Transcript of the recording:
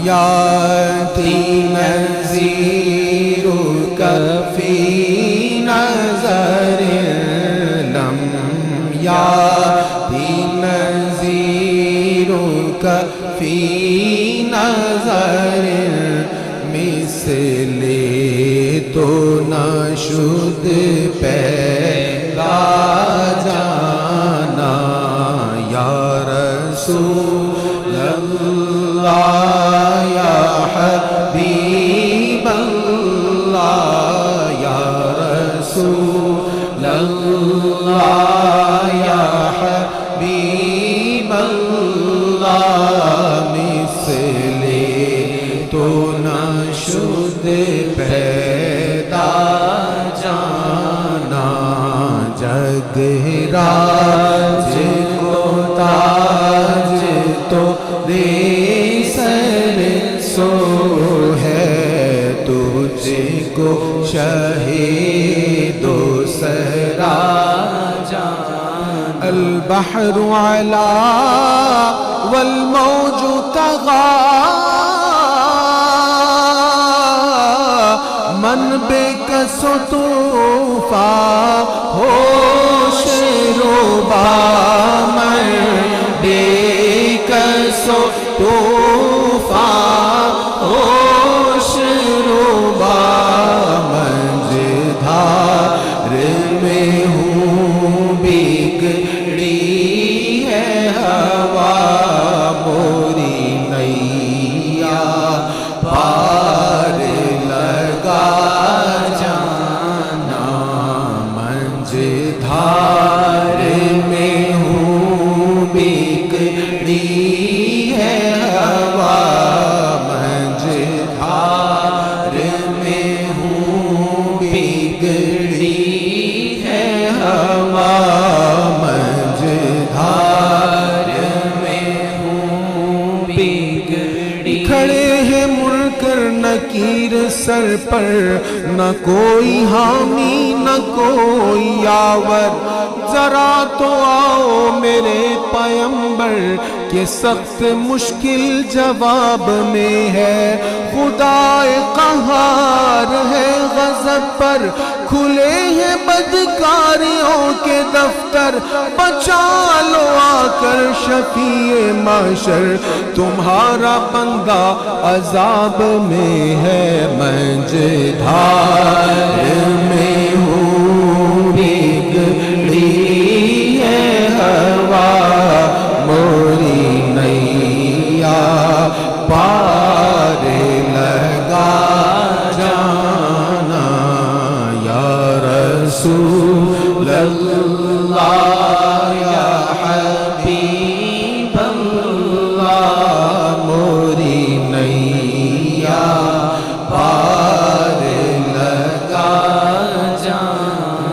یاتی نذیرک فی نظر لم یاتی نذیرک فی نظر مثل تو نشد پیدا جانا یا رسول اللہ یا حبیب اللہ یا رسول اللہ یا حبیب اللہ مثل تو نشد پیدا جانا جگ راج کو تاج تو دے سر سو ہے تجھ کو شہید و سرا جانا البحر علا والموج طغى من بے کس و طوفاں ہوش روبا من بے کس و طوفاں ہوش روبا مجھدار میں ہوں بگڑی ہے ہوا موری نیا پار لگا جانا مجھدار میں ہوں بگڑی ہے ہوا مجھدار میں ہوں بگڑی ہے ہوا مجھدار میں ہوں بگڑی کھڑے ہیں منکر نکیر سر پر نہ کوئی حامی نہ کوئی یاور ذرا تو آؤ میرے پیمبر کہ سخت مشکل جواب میں ہے خدا قہار ہے غضب پر کھلے ہیں بدکاریوں کے دفتر بچا لو آ کر شفیع معشر تمہارا بندہ عذاب میں ہے مجھدار میں ہوں بگڑی ہے ہوا موری نیا پار لگا جانا یا رسول